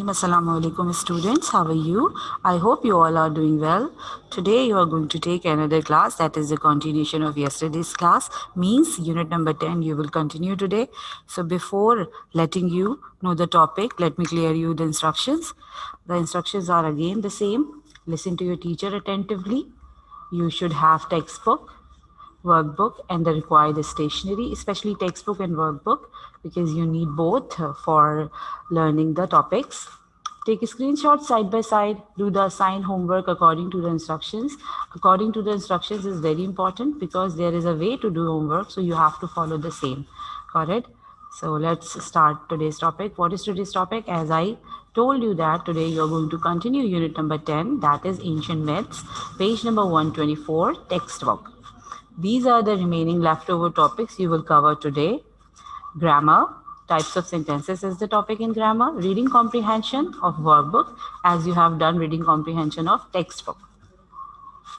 Assalamu alaikum students. How are you? I hope you all are doing well. Today you are going to take another class that is the continuation of yesterday's class. Means unit number 10 you will continue today. So before letting you know the topic, let me clear you the instructions. The instructions are again the same. Listen to your teacher attentively. You should have textbook, workbook and the required stationery, especially textbook and workbook, because you need both for learning the topics. Take a screenshot side by side, do the assigned homework according to the instructions. According to the instructions is very important because there is a way to do homework, so you have to follow the same. Got it? So let's start today's topic. What is today's topic? As I told you that today you're going to continue unit number 10, that is ancient myths, page number 124, textbook. These are the remaining leftover topics you will cover today. Grammar, types of sentences is the topic in grammar. Reading comprehension of workbook, as you have done reading comprehension of textbook.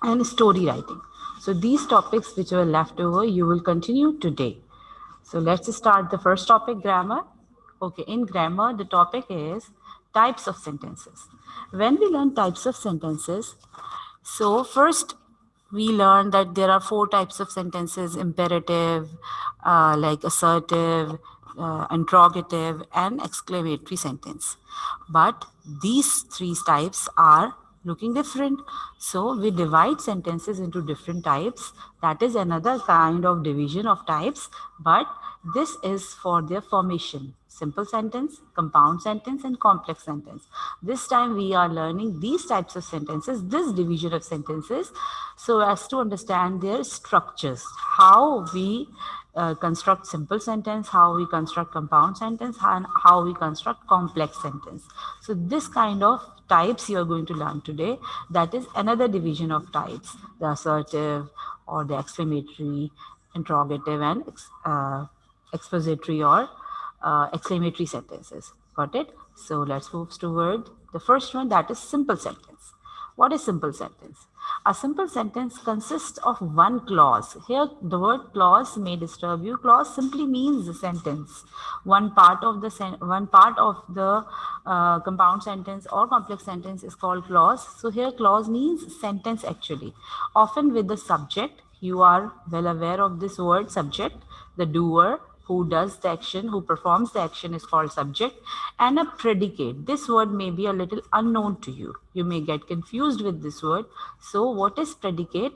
And story writing. So these topics which were left over, you will continue today. So let's start the first topic, grammar. Okay, in grammar, the topic is types of sentences. When we learn types of sentences, so first we learn that there are four types of sentences: imperative, like assertive, interrogative, and exclamatory sentence. But these three types are looking different. So we divide sentences into different types. That is another kind of division of types, but this is for their formation: simple sentence, compound sentence, and complex sentence. This time we are learning these types of sentences, this division of sentences, so as to understand their structures, how we construct simple sentence, how we construct compound sentence, and how we construct complex sentence. So this kind of types you are going to learn today. That is another division of types: the assertive or the exclamatory, interrogative, and expository or exclamatory sentences. Got it? So let's move toward the first one, that is simple sentence. What is simple sentence? A simple sentence consists of one clause. Here, the word clause may disturb you. Clause simply means a sentence. One part of the compound sentence or complex sentence is called clause. So here, clause means sentence actually. Often with the subject, you are well aware of this word subject. The doer who does the action, who performs the action is called subject, and a predicate. This word may be a little unknown to you. You may get confused with this word. So what is predicate?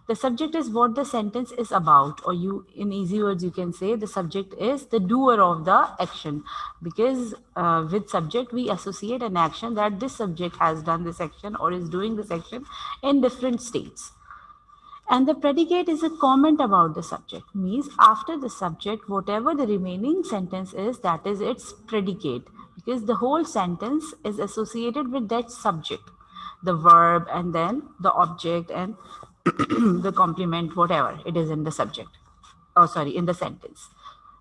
The subject is what the sentence is about, or you, in easy words, you can say the subject is the doer of the action, because with subject we associate an action that this subject has done this action or is doing this action in different states. And the predicate is a comment about the subject, means after the subject, whatever the remaining sentence is, that is its predicate, because the whole sentence is associated with that subject, the verb, and then the object, and the complement, whatever it is in the subject. Oh, sorry, in the sentence.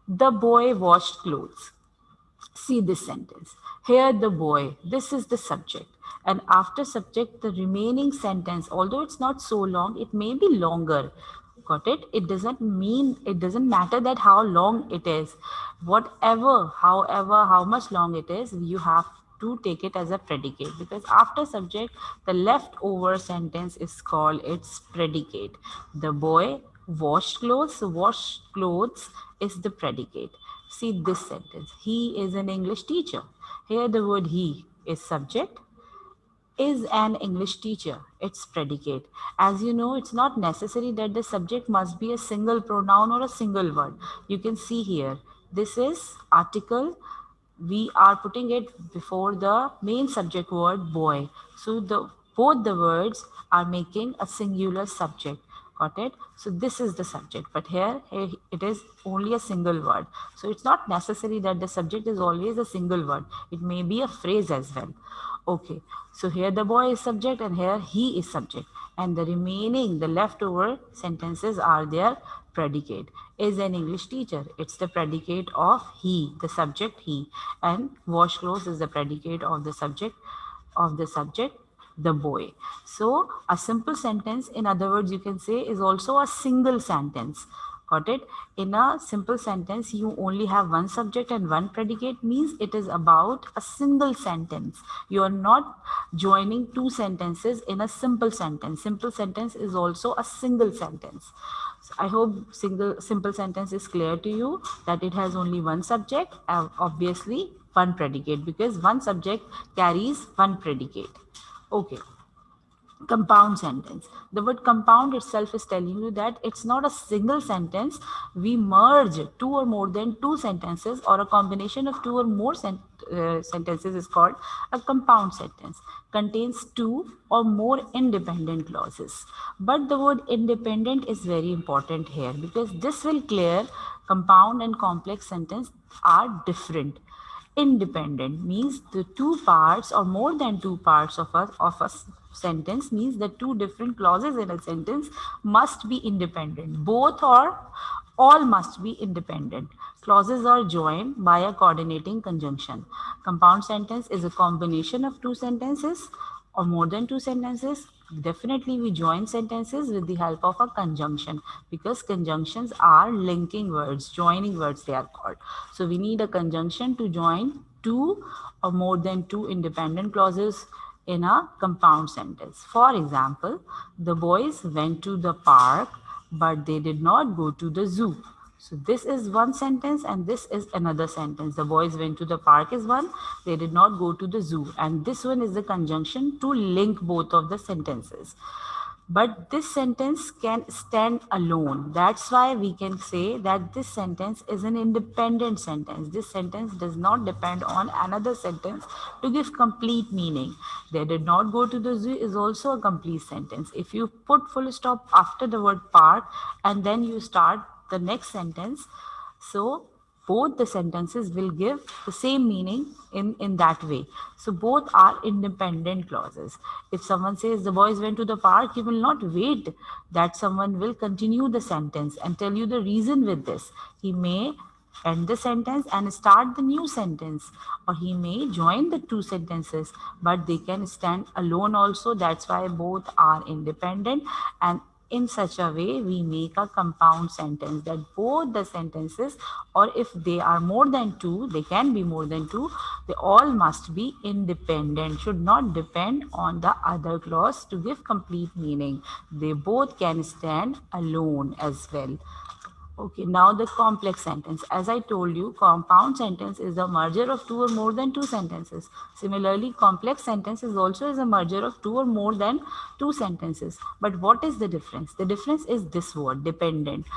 The boy washed clothes. See this sentence. Here the boy, this is the subject. And after subject, the remaining sentence, although it's not so long, it may be longer. Got it? It doesn't matter that how long it is. However, how much long it is, you have to take it as a predicate, because after subject, the leftover sentence is called its predicate. The boy washed clothes. So washed clothes is the predicate. See this sentence. He is an English teacher. Here the word he is subject. Is an English teacher. It's predicate. As you know, it's not necessary that the subject must be a single pronoun or a single word. You can see here. This is article. We are putting it before the main subject word boy. So both the words are making a singular subject. Got it? So this is the subject, but here it is only a single word. So it's not necessary that the subject is always a single word. It may be a phrase as well. Okay, so here the boy is subject and here he is subject, and the remaining, the leftover sentences are their predicate. Is an English teacher. It's the predicate of he, the subject he, and wash clothes is the predicate of the subject, the boy. So a simple sentence, in other words, you can say, is also a single sentence. Got it? In a simple sentence, you only have one subject and one predicate, means it is about a single sentence. You are not joining two sentences in a simple sentence. Simple sentence is also a single sentence. So I hope simple sentence is clear to you, that it has only one subject, obviously one predicate, because one subject carries one predicate. Okay. Compound sentence. The word compound itself is telling you that it's not a single sentence. We merge two or more than two sentences, or a combination of two or more sentences is called a compound sentence. Contains two or more independent clauses. But the word independent is very important here, because this will clear compound and complex sentence are different. Independent means the two parts or more than two parts of a sentence, means the two different clauses in a sentence must be independent. Both or all must be independent. Clauses are joined by a coordinating conjunction. Compound sentence is a combination of two sentences or more than two sentences. Definitely we join sentences with the help of a conjunction, because conjunctions are linking words, joining words they are called. So we need a conjunction to join two or more than two independent clauses in a compound sentence. For example, the boys went to the park, but they did not go to the zoo. So this is one sentence and this is another sentence. The boys went to the park is one, they did not go to the zoo. And this one is the conjunction to link both of the sentences. But this sentence can stand alone. That's why we can say that this sentence is an independent sentence. This sentence does not depend on another sentence to give complete meaning. They did not go to the zoo is also a complete sentence. If you put full stop after the word park and then you start the next sentence, so both the sentences will give the same meaning in that way. So both are independent clauses. If someone says the boys went to the park, you will not wait that someone will continue the sentence and tell you the reason with this. He may end the sentence and start the new sentence, or he may join the two sentences, but they can stand alone also. That's why both are independent, and in such a way we make a compound sentence, that both the sentences, or if they are more than two, they can be more than two, they all must be independent, should not depend on the other clause to give complete meaning. They both can stand alone as well. Okay, now the complex sentence. As I told you, compound sentence is the merger of two or more than two sentences. Similarly, complex sentence is also is a merger of two or more than two sentences. But what is the difference? The difference is this word, dependent.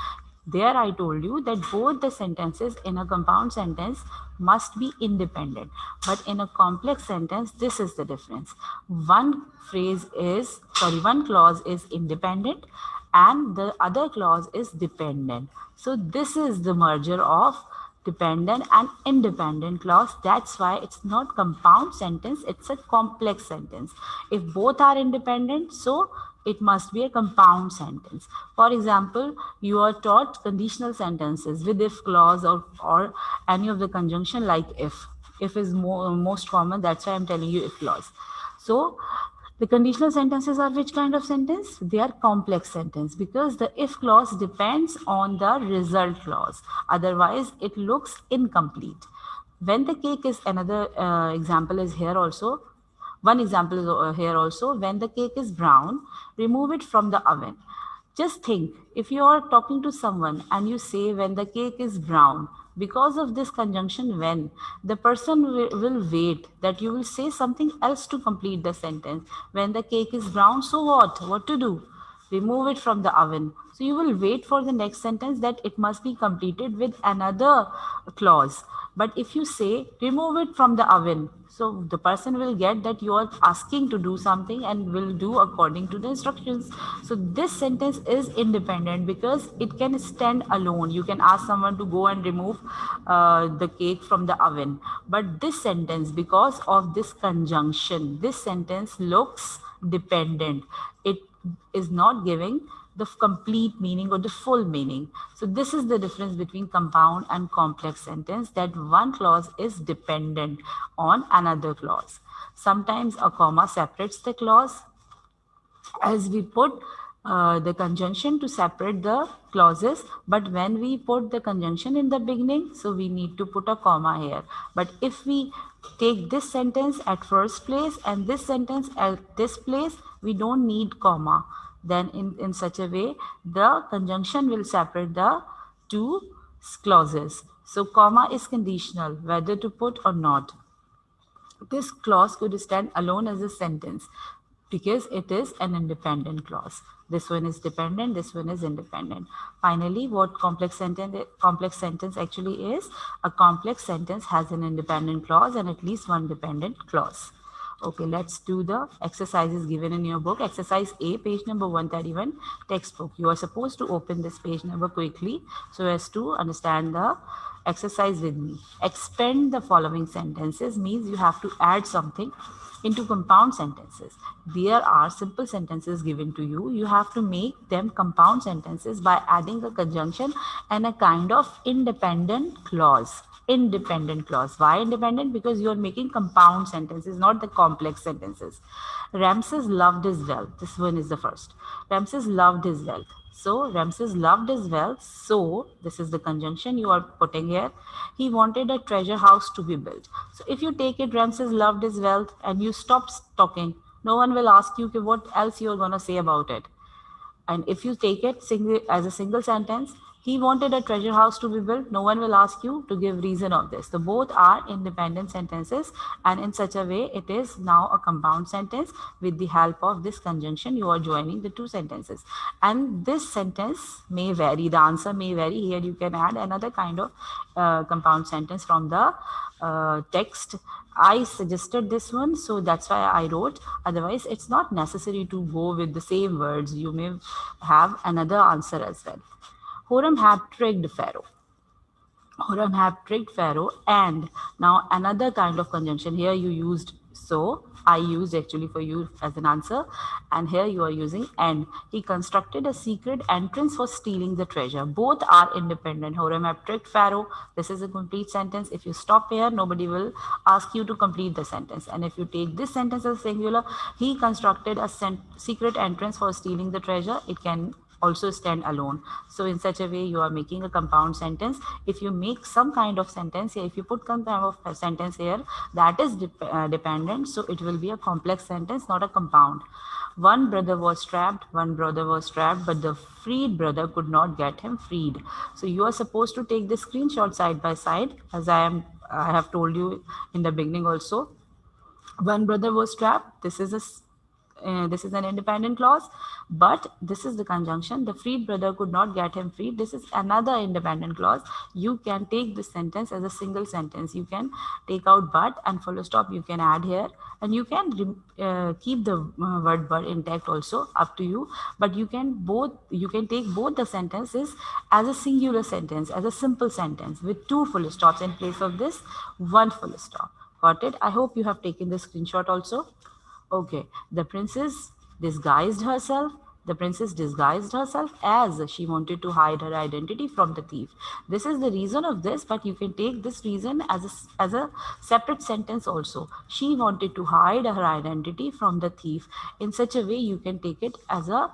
There I told you that both the sentences in a compound sentence must be independent. But in a complex sentence, this is the difference. One clause is independent and the other clause is dependent. So this is the merger of dependent and independent clause. That's why it's not compound sentence, it's a complex sentence. If both are independent, so it must be a compound sentence. For example, you are taught conditional sentences with if clause or any of the conjunction like if. If is most common, that's why I'm telling you if clause. So the conditional sentences are which kind of sentence? They are complex sentence, because the if clause depends on the result clause. Otherwise, it looks incomplete. When the cake is another example is here also. One example is here also. When the cake is brown, remove it from the oven. Just think, if you are talking to someone and you say when the cake is brown, because of this conjunction when, the person will wait that you will say something else to complete the sentence. When the cake is brown, so what? What to do? Remove it from the oven. So you will wait for the next sentence that it must be completed with another clause. But if you say remove it from the oven, so the person will get that you are asking to do something and will do according to the instructions. So this sentence is independent because it can stand alone. You can ask someone to go and remove the cake from the oven. But this sentence, because of this conjunction, this sentence looks dependent. It is not giving the complete meaning or the full meaning. So this is the difference between compound and complex sentence, that one clause is dependent on another clause. Sometimes a comma separates the clause, as we put the conjunction to separate the clauses, but when we put the conjunction in the beginning, so we need to put a comma here. But if we take this sentence at first place and this sentence at this place, we don't need comma. Then in such a way, the conjunction will separate the two clauses. So comma is conditional, whether to put or not. This clause could stand alone as a sentence because it is an independent clause. This one is dependent, this one is independent. Finally, what complex sentence actually is? A complex sentence has an independent clause and at least one dependent clause. Okay, let's do the exercises given in your book. Exercise A, page number 131, textbook. You are supposed to open this page number quickly so as to understand the exercise with me. Expand the following sentences means you have to add something into compound sentences. There are simple sentences given to you. You have to make them compound sentences by adding a conjunction and a kind of independent clause. Independent clause. Why independent? Because you are making compound sentences, not the complex sentences. Ramses loved his wealth. This one is the first. Ramses loved his wealth. So Ramses loved his wealth. So this is the conjunction you are putting here. He wanted a treasure house to be built. So if you take it, Ramses loved his wealth, and you stop talking, no one will ask you what else you are gonna say about it. And if you take it as a single sentence, he wanted a treasure house to be built. No one will ask you to give reason of this. So both are independent sentences, and in such a way, it is now a compound sentence. With the help of this conjunction, you are joining the two sentences. And this sentence may vary. The answer may vary. Here you can add another kind of compound sentence from the text. I suggested this one, so that's why I wrote. Otherwise, it's not necessary to go with the same words. You may have another answer as well. Horam had tricked Pharaoh. Horam had tricked Pharaoh, and now another kind of conjunction. Here you used so. I used actually for you as an answer, and here you are using and. He constructed a secret entrance for stealing the treasure. Both are independent. Horam had tricked Pharaoh. This is a complete sentence. If you stop here, nobody will ask you to complete the sentence. And if you take this sentence as singular, he constructed a secret entrance for stealing the treasure. It can also stand alone. So in such a way, you are making a compound sentence. If you make some kind of sentence here, if you put some kind of sentence here that is dependent, so it will be a complex sentence, not a compound. One brother was trapped, but the freed brother could not get him freed. So you are supposed to take the screenshot side by side, as I have told you in the beginning also. One brother was trapped. This is an independent clause, but this is the conjunction. The freed brother could not get him freed. This is another independent clause. You can take this sentence as a single sentence. You can take out but and full stop. You can add here, and you can keep the word but intact also, up to you. But you can take both the sentences as a singular sentence, as a simple sentence with two full stops in place of this one full stop. Got it? I hope you have taken the screenshot also. Okay, the princess disguised herself. The princess disguised herself as she wanted to hide her identity from the thief. This is the reason of this, but you can take this reason as a separate sentence also. She wanted to hide her identity from the thief. In such a way, you can take it as a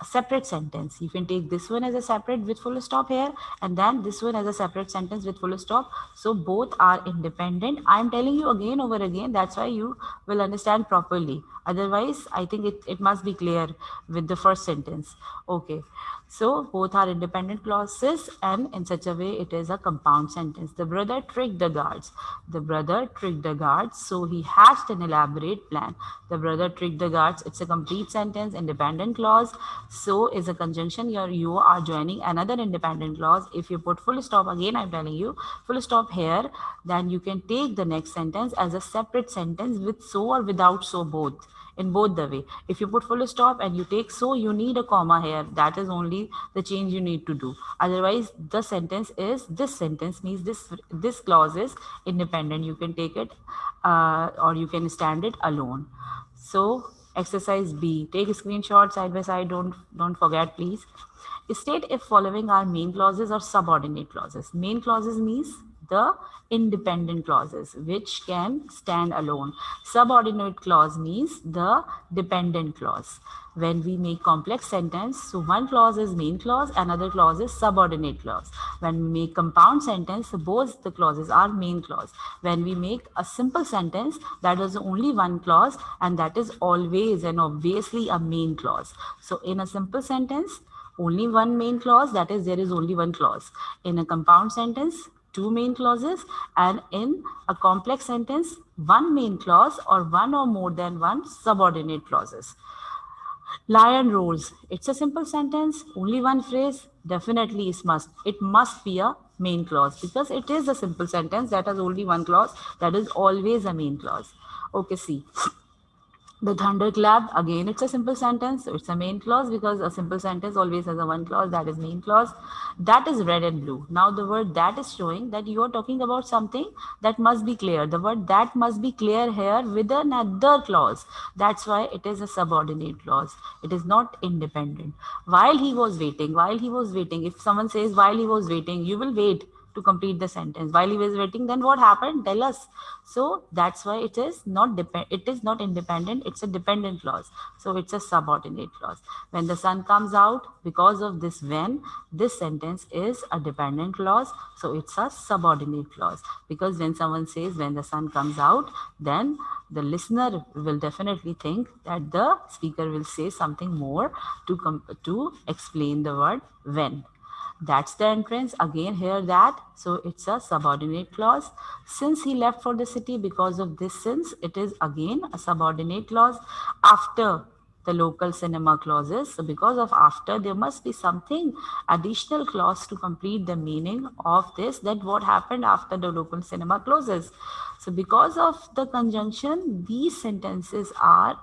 separate sentence. You can take this one as a separate with full stop here, and then this one as a separate sentence with full stop. So both are independent. I am telling you again over again. That's why you will understand properly. Otherwise, I think it must be clear with the first sentence. Okay. So both are independent clauses, and in such a way it is a compound sentence. The brother tricked the guards. The brother tricked the guards, so he hatched an elaborate plan. The brother tricked the guards. It's a complete sentence, independent clause. So is a conjunction. You are joining another independent clause. If you put full stop, again I'm telling you, full stop here, then you can take the next sentence as a separate sentence with so or without so, both. In both the way, if you put full stop and you take so, you need a comma here. That is only the change you need to do. Otherwise, the sentence is, this sentence means this clause is independent. You can take it or you can stand it alone. So exercise B, take a screenshot side by side. Don't forget, please. State if following are main clauses or subordinate clauses. Main clauses means the independent clauses which can stand alone. Subordinate clause means the dependent clause. When we make complex sentence, so one clause is main clause, another clause is subordinate clause. When we make compound sentence, both the clauses are main clause. When we make a simple sentence, that is only one clause, and that is always and obviously a main clause. So in a simple sentence, only one main clause, that is there is only one clause. In a compound sentence, two main clauses, and in a complex sentence, one main clause or one or more than one subordinate clauses. Lion roars. It's a simple sentence, only one phrase. Definitely it must. It must be a main clause because it is a simple sentence that has only one clause. That is always a main clause. Okay, see. The thunderclap, again, it's a simple sentence. So it's a main clause because a simple sentence always has a one clause, that is main clause. That is red and blue. Now, the word that is showing that you are talking about something that must be clear. The word that must be clear here with another clause. That's why it is a subordinate clause. It is not independent. While he was waiting, if someone says while he was waiting, you will wait to complete the sentence. While he was waiting, then what happened? Tell us. So that's why it is not it is not independent, it's a dependent clause. So it's a subordinate clause. When the sun comes out, because of this when, this sentence is a dependent clause, so it's a subordinate clause. Because when someone says when the sun comes out, then the listener will definitely think that the speaker will say something more to explain the word when. That's the entrance. Again, here that. So it's a subordinate clause. Since he left for the city, because of this since, it is again a subordinate clause. After the local cinema clauses. So because of after, there must be something additional clause to complete the meaning of this, that what happened after the local cinema closes. So because of the conjunction, these sentences are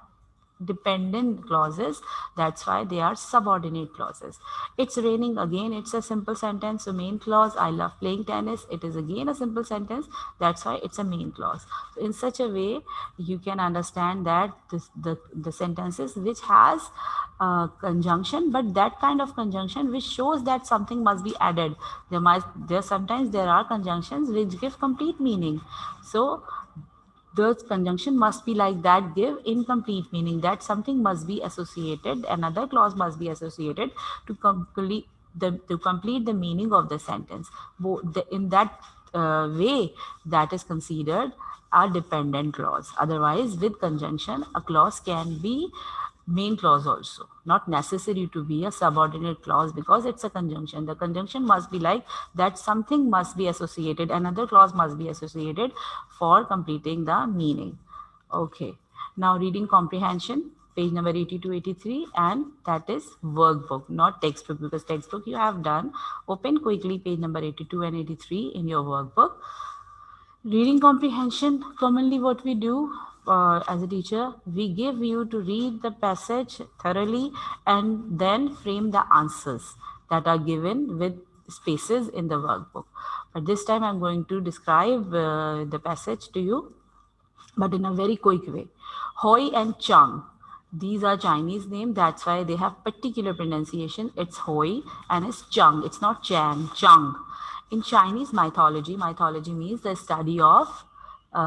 dependent clauses. That's why they are subordinate clauses. It's raining, again it's a simple sentence. So main clause, I love playing tennis, it is again a simple sentence. That's why it's a main clause. So in such a way you can understand that the sentences which has conjunction, but that kind of conjunction which shows that something must be added. Sometimes there are conjunctions which give complete meaning. So the conjunction must be like that, give incomplete meaning, that something must be associated, another clause must be associated to complete the meaning of the sentence. In that way, that is considered a dependent clause. Otherwise, with conjunction, a clause can be main clause also, not necessary to be a subordinate clause because it's a conjunction. The conjunction must be like that, something must be associated, another clause must be associated for completing the meaning. Okay, now reading comprehension, page number 82, 83, and that is workbook, not textbook, because textbook you have done. Open quickly page number 82 and 83 in your workbook. Reading comprehension, commonly what we do as a teacher, we give you to read the passage thoroughly and then frame the answers that are given with spaces in the workbook. But this time I'm going to describe the passage to you, but in a very quick way. Hoi and Chang. These are Chinese names, that's why they have particular pronunciation. It's Hoi and it's Chang. It's not Chang, Chang. In Chinese mythology, mythology means the study of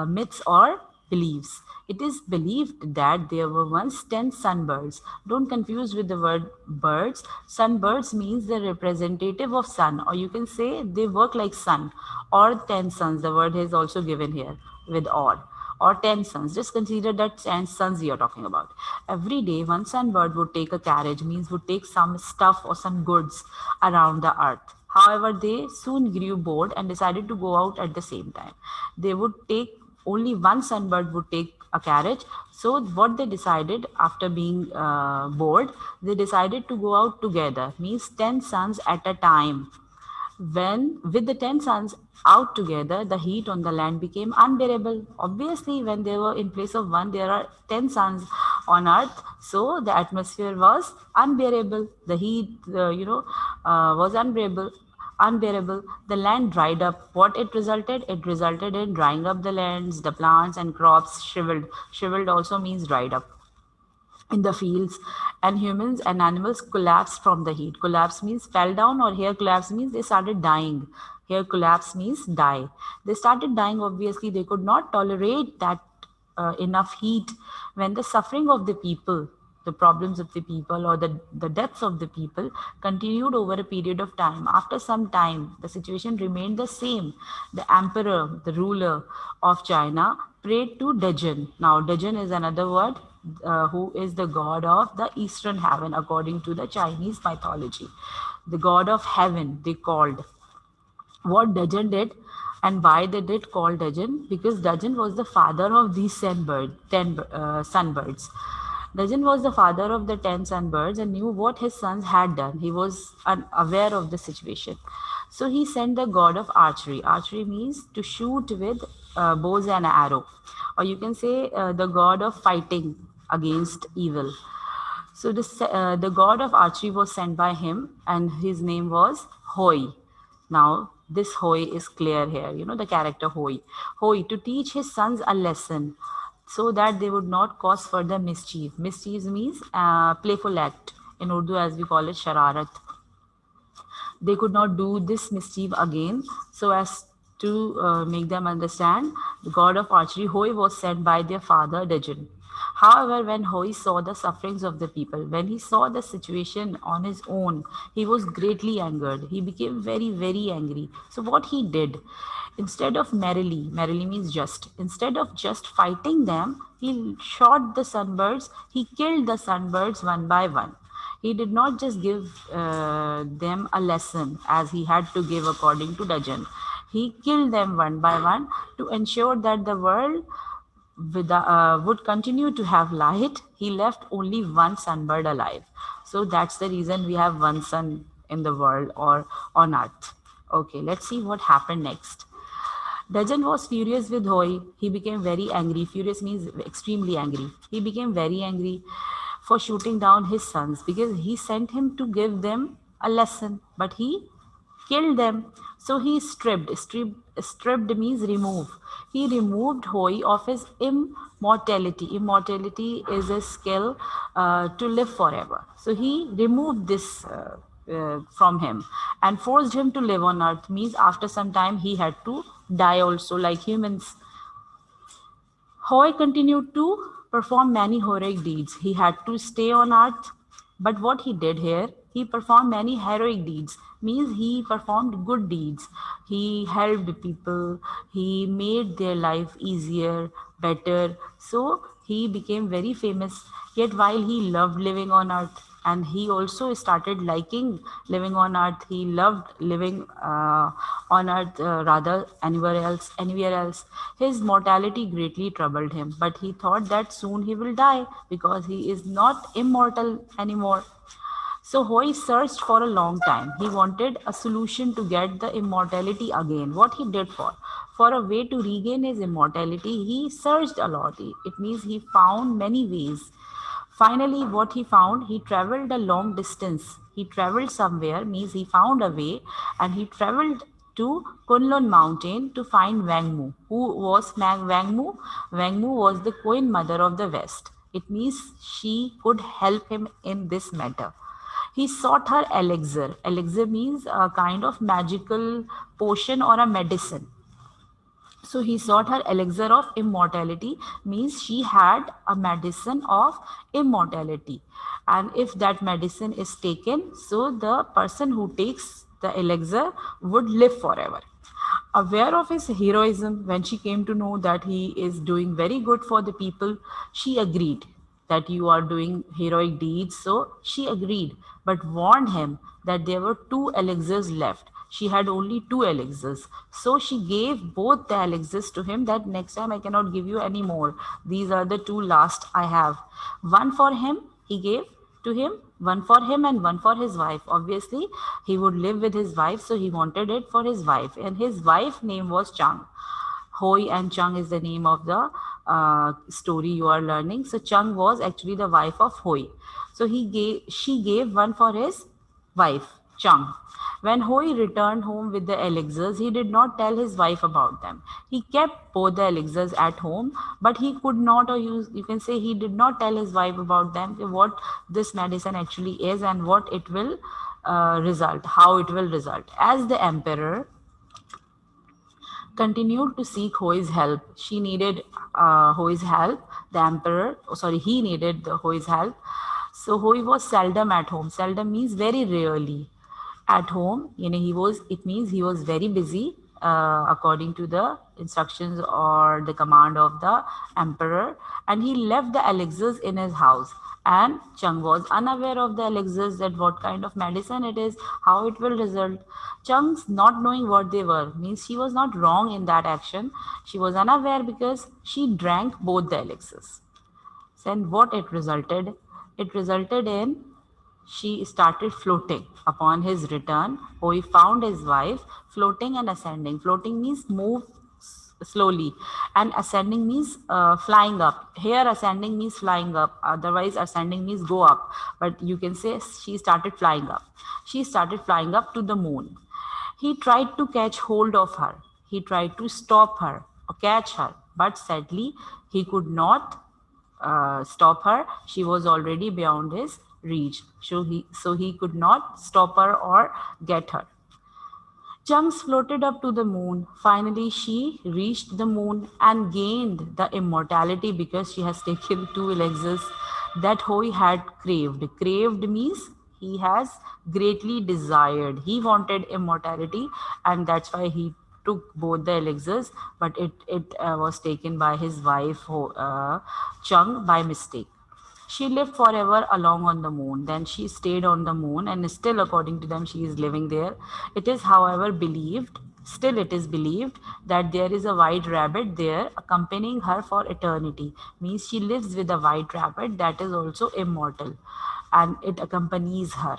myths or beliefs. It is believed that there were once 10 sunbirds. Don't confuse with the word birds. Sunbirds means the representative of sun, or you can say they work like sun, or 10 suns. The word is also given here with or 10 sons. Just consider that 10 sons you're talking about. Every day, one sunbird would take a carriage, means would take some stuff or some goods around the earth. However, they soon grew bored and decided to go out at the same time. They would take only one sunbird would take a carriage. So what they decided after being bored, they decided to go out together, means 10 suns at a time. When with the 10 suns out together, the heat on the land became unbearable. Obviously, when they were in place of one, there are 10 suns on earth, so the atmosphere was unbearable. The heat, was unbearable. The land dried up. What it resulted? It resulted in drying up the lands, the plants and crops shriveled. Shriveled also means dried up in the fields, and humans and animals collapsed from the heat. Collapse means fell down, or here collapse means they started dying. Here, collapse means die. They started dying, obviously, they could not tolerate that enough heat when the suffering of the people, the problems of the people, or the deaths of the people continued over a period of time. After some time, the situation remained the same. The emperor, the ruler of China, prayed to Dajan. Now, Dajan is another word who is the god of the eastern heaven according to the Chinese mythology. The god of heaven, they called. What Dajan did and why they did call Dajan? Because Dajan was the father of these ten sunbirds. Dajan was the father of the 10 sunbirds and knew what his sons had done. He was unaware of the situation. So he sent the god of archery. Archery means to shoot with bows and arrow. Or you can say the god of fighting against evil. So the god of archery was sent by him, and his name was Hoi. Now this Hoi is clear here. You know the character Hoi. Hoi to teach his sons a lesson, so that they would not cause further mischief. Mischief means playful act. In Urdu, as we call it, shararat. They could not do this mischief again. So as to make them understand, the god of archery, Hoi, was sent by their father, Dajan. However, when Hoi saw the sufferings of the people, when he saw the situation on his own, he was greatly angered. He became very, very angry. So what he did, instead of merrily means just, instead of just fighting them, he shot the sunbirds, he killed the sunbirds one by one. He did not just give them a lesson as he had to give according to Dajan. He killed them one by one to ensure that the world would continue to have light. He left only one sunbird alive. So that's the reason we have one sun in the world or on earth. Okay, let's see what happened next. Dajan was furious with Hoi. He became very angry. Furious means extremely angry. He became very angry for shooting down his sons because he sent him to give them a lesson, but he killed them. So he stripped means remove. He removed Hoi of his immortality. Immortality is a skill to live forever. So he removed this from him and forced him to live on earth. Means after some time he had to die also like humans. Hoy continued to perform many heroic deeds. He had to stay on earth, but what he did here, he performed many heroic deeds, means he performed good deeds. He helped people, he made their life easier, better. So he became very famous. Yet while he loved living on earth, and he also started liking living on earth, he loved living on earth rather anywhere else. His mortality greatly troubled him, but he thought that soon he will die because he is not immortal anymore. So Hoy searched for a long time. He wanted a solution to get the immortality again. What he did for a way to regain his immortality, he searched a lot. It means he found many ways. Finally, what he found, he traveled a long distance. He traveled somewhere, means he found a way, and he traveled to Kunlun mountain to find Wangmu. Who was Wangmu? Wangmu was the queen mother of the West. It means she could help him in this matter. He sought her elixir. Elixir means a kind of magical potion or a medicine. So he sought her elixir of immortality, means she had a medicine of immortality. And if that medicine is taken, so the person who takes the elixir would live forever. Aware of his heroism, when she came to know that he is doing very good for the people, she agreed that you are doing heroic deeds. So she agreed, but warned him that there were two elixirs left. She had only two elixirs. So she gave both the elixirs to him that next time I cannot give you any more. These are the two last I have. One for him, he gave to him, one for him and one for his wife. Obviously, he would live with his wife, so he wanted it for his wife. And his wife name was Chang. Hoi and Chung is the name of the story you are learning. So Chung was actually the wife of Hoi. So she gave one for his wife, Chung. When Hoi returned home with the elixirs, he did not tell his wife about them. He kept both the elixirs at home, but he could not, or you can say he did not tell his wife about them, what this medicine actually is and what it will result, how it will result. As the emperor, continued to seek Hoi's help. She needed Hoi's help. The emperor, oh, sorry, he needed Hoi's help. So Hoi was seldom at home. Seldom means very rarely at home. He was. It means he was very busy, according to the instructions or the command of the emperor, and he left the elixirs in his house. And Chung was unaware of the elixirs, that what kind of medicine it is, how it will result. Chung's not knowing what they were means she was not wrong in that action. She was unaware because she drank both the elixirs. And what it resulted? It resulted in she started floating. Upon his return, Hoi found his wife floating and ascending. Floating means move slowly, and ascending means flying up. Here, ascending means flying up. Otherwise, ascending means go up. But you can say she started flying up. She started flying up to the moon. He tried to catch hold of her. He tried to stop her or catch her, but sadly, he could not stop her. She was already beyond his reach. So he could not stop her or get her. Chunks floated up to the moon. Finally, she reached the moon and gained the immortality because she has taken two elixirs that Hoi had craved. Craved means he has greatly desired. He wanted immortality, and that's why he took both the elixirs, but it was taken by his wife, Chung, by mistake. She lived forever along on the moon. Then she stayed on the moon, and still, according to them, she is living there. It is, however, believed, still, it is believed that there is a white rabbit there accompanying her for eternity. Means she lives with a white rabbit that is also immortal, and it accompanies her.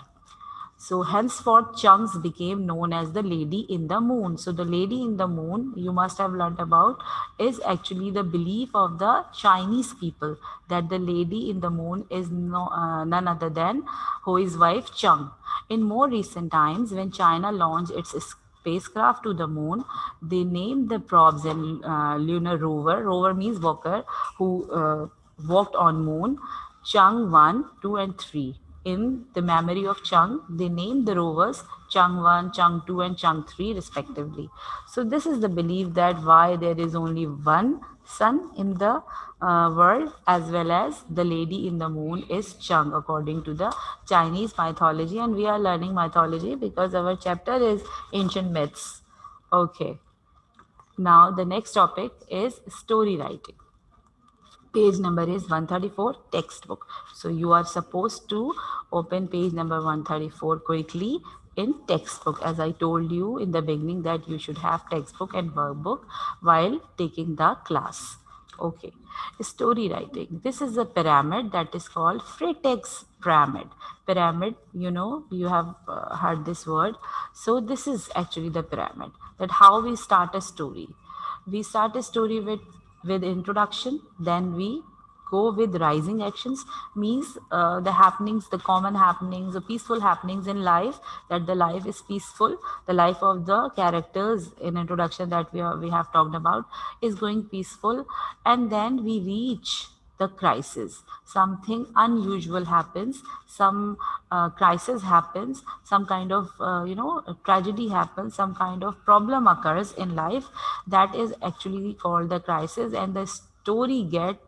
So henceforth, Chunks became known as the Lady in the Moon. So the Lady in the Moon, you must have learnt about, is actually the belief of the Chinese people that the Lady in the Moon is none other than Hoi's wife Chung. In more recent times, when China launched its spacecraft to the moon, they named the probes and lunar rover. Rover means walker, who walked on moon. Chang 1, 2, and 3. In the memory of Chang, they named the rovers Chang 1, Chang 2, and Chang 3, respectively. So, this is the belief that why there is only one sun in the world, as well as the lady in the moon is Chang, according to the Chinese mythology. And we are learning mythology because our chapter is ancient myths. Okay. Now, the next topic is story writing. Page number is 134, textbook. So you are supposed to open page number 134 quickly in textbook, as I told you in the beginning that you should have textbook and workbook while taking the class. Okay, story writing. This is a pyramid that is called Freytag's pyramid. Pyramid, you have heard this word. So this is actually the pyramid, that how we start a story. We start a story with introduction, then we go with rising actions, means the happenings, the common happenings, the peaceful happenings in life, that the life is peaceful, the life of the characters in introduction that we have talked about is going peaceful, and then we reach the crisis. Something unusual happens, some crisis happens, some kind of tragedy happens, some kind of problem occurs in life, that is actually called the crisis, and the story gets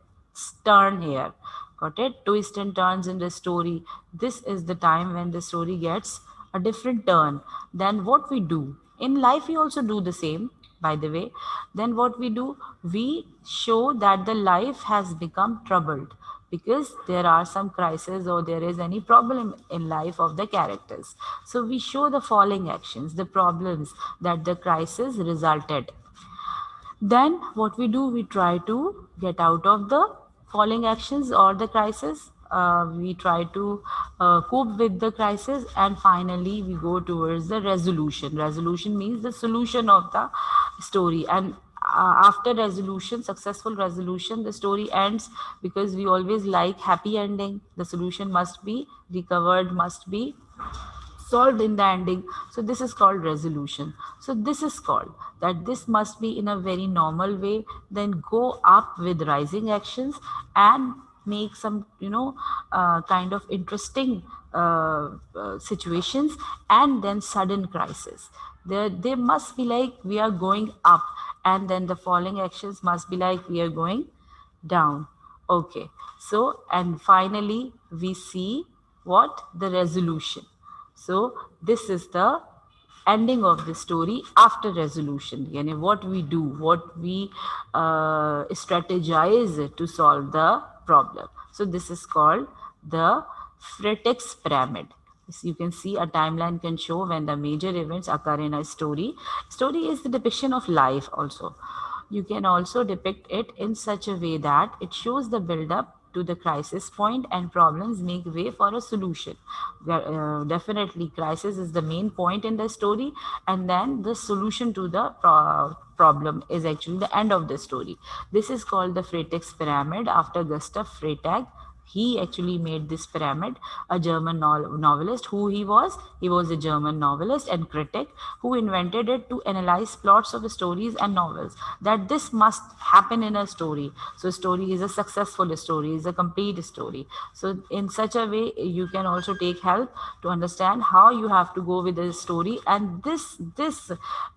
turned here. Got it? Twist and turns in the story. This is the time when the story gets a different turn than what we do in life. We also do the same, by the way. Then what we do, we show that the life has become troubled because there are some crises or there is any problem in life of the characters. So we show the following actions, the problems that the crisis resulted. Then what we do, we try to get out of the falling actions or the crisis. We try to cope with the crisis, and finally we go towards the resolution. Resolution means the solution of the story, and after resolution, successful resolution, the story ends, because we always like happy ending. The solution must be recovered, must be solved in the ending. So this is called resolution. So this is called that this must be in a very normal way, then go up with rising actions and make some kind of interesting situations, and then sudden crisis. There must be like we are going up, and then the following actions must be like we are going down. Okay, so and finally we see what the resolution. So this is the ending of the story after resolution. Yani what we do, what we strategize to solve the problem. So this is called the Fretex pyramid. So you can see a timeline can show when the major events occur in a story. Story is the depiction of life also. You can also depict it in such a way that it shows the build up to the crisis point and problems make way for a solution. Definitely, crisis is the main point in the story, and then the solution to the problem is actually the end of the story. This is called the Freytag's pyramid after Gustav Freytag. He actually made this pyramid. A German novelist. Who he was? He was a German novelist and critic who invented it to analyze plots of stories and novels. That this must happen in a story. So story is a successful story, is a complete story. So in such a way, you can also take help to understand how you have to go with the story. And this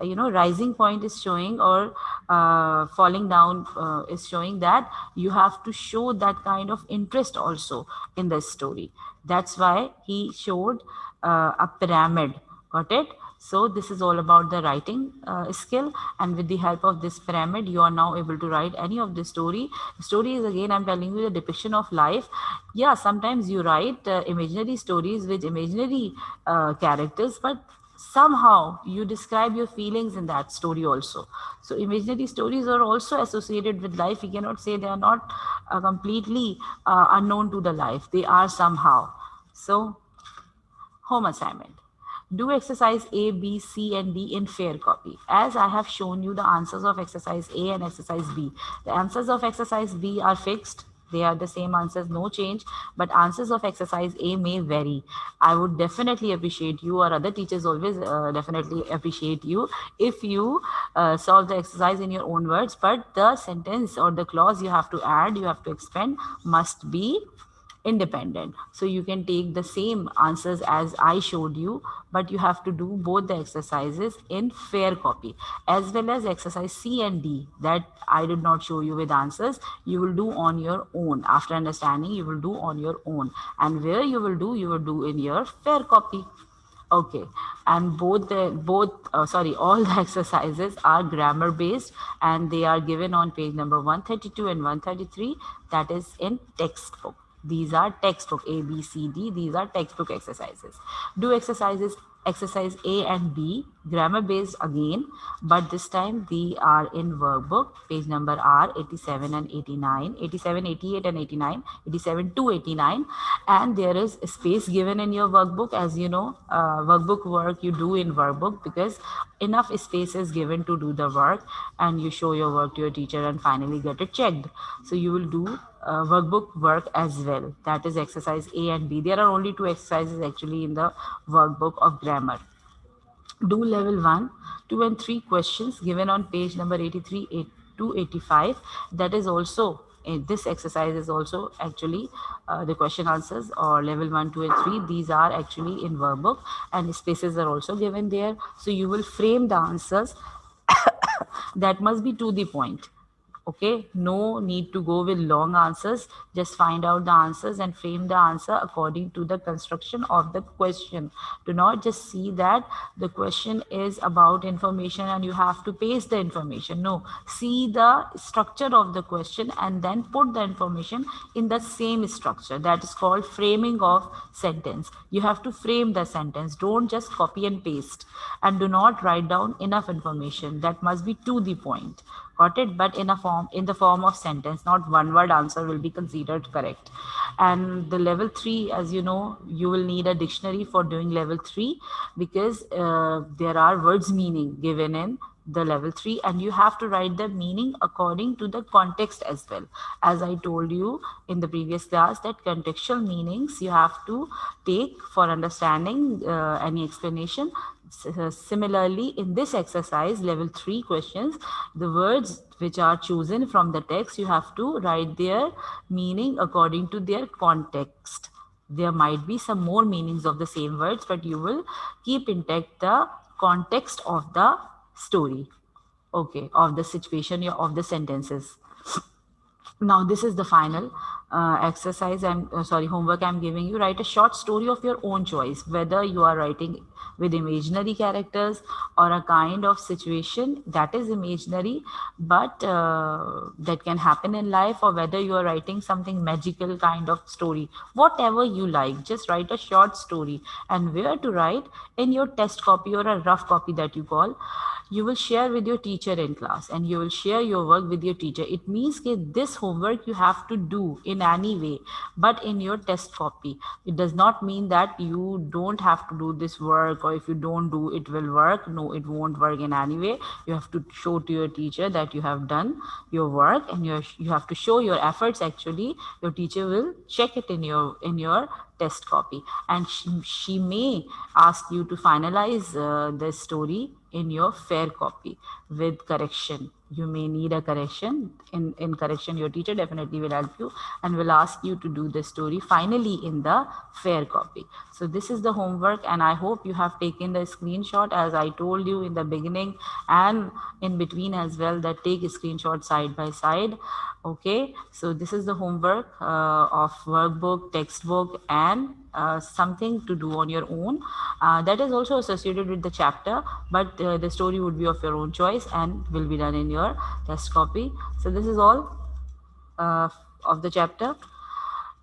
rising point is showing, or falling down is showing that you have to show that kind of interest also in the story. That's why he showed a pyramid. Got it? So this is all about the writing skill, and with the help of this pyramid you are now able to write any of the story. Story is, again I'm telling you, the depiction of life. Yeah, sometimes you write imaginary stories with imaginary characters, but somehow you describe your feelings in that story also. So imaginary stories are also associated with life. We cannot say they are not completely unknown to the life. They are somehow. So home assignment. Do exercise A, B, C, and D in fair copy. As I have shown you the answers of exercise A and exercise B. The answers of exercise B are fixed. They are the same answers, no change. But answers of exercise A may vary. I would definitely appreciate you, or other teachers always definitely appreciate you, if you solve the exercise in your own words. But the sentence or the clause you have to add, you have to expand, must be independent. So you can take the same answers as I showed you, but you have to do both the exercises in fair copy, as well as exercise C and D that I did not show you with answers. You will do on your own. After understanding, you will do on your own, and where you will do in your fair copy. Okay, and all the exercises are grammar based, and they are given on page number 132 and 133. That is in textbook. These are textbook A, B, C, D. These are textbook exercises. Do exercise A and B, grammar based again, but this time they are in workbook. Page number are 87 and 89, 87, 88 and 89, 87 to 89. And there is space given in your workbook. As you know, workbook work you do in workbook, because enough space is given to do the work, and you show your work to your teacher and finally get it checked. So you will do workbook work as well. That is exercise A and B. There are only two exercises actually in the workbook of grammar. Do level 1, 2 and 3 questions given on page number 83 to 85. That is also this exercise is also actually the question answers, or level 1, 2 and 3. These are actually in workbook, and spaces are also given there. So you will frame the answers that must be to the point. Okay, no need to go with long answers. Just find out the answers and frame the answer according to the construction of the question. Do not just see that the question is about information and you have to paste the information. No, see the structure of the question and then put the information in the same structure. That is called framing of sentence. You have to frame the sentence. Don't just copy and paste, and do not write down enough information. That must be to the point. Got it? But in the form of sentence, not one word answer will be considered correct. And the level 3, as you know, you will need a dictionary for doing level 3, because there are words meaning given in the level 3, and you have to write the meaning according to the context as well. As I told you in the previous class, that contextual meanings you have to take for understanding any explanation. Similarly, in this exercise, level 3 questions, the words which are chosen from the text, you have to write their meaning according to their context. There might be some more meanings of the same words, but you will keep intact the context of the story. okay, of the situation, of the sentences. Now this is the final exercise and sorry, homework I'm giving you. Write a short story of your own choice, whether you are writing with imaginary characters or a kind of situation that is imaginary but that can happen in life, or whether you are writing something magical kind of story, whatever you like, just write a short story. And where to write? In your test copy or a rough copy that you call. You will share with your teacher in class, and you will share your work with your teacher. It means that this homework you have to do in any way, but in your test copy. It does not mean that you don't have to do this work, or if you don't do it will work. No, it won't work in any way. You have to show to your teacher that you have done your work, and you have to show your efforts. Actually, your teacher will check it in your test copy, and she may ask you to finalize the story in your fair copy with correction. You may need a correction. In correction, your teacher definitely will help you and will ask you to do the story finally in the fair copy. So this is the homework, and I hope you have taken the screenshot as I told you in the beginning and in between as well, that take a screenshot side by side. Okay, so this is the homework of workbook, textbook, and something to do on your own that is also associated with the chapter, but the story would be of your own choice and will be done in your test copy. So this is all uh, of the chapter.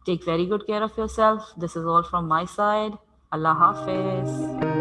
Take very good care of yourself. This is all from my side. Allah Hafiz.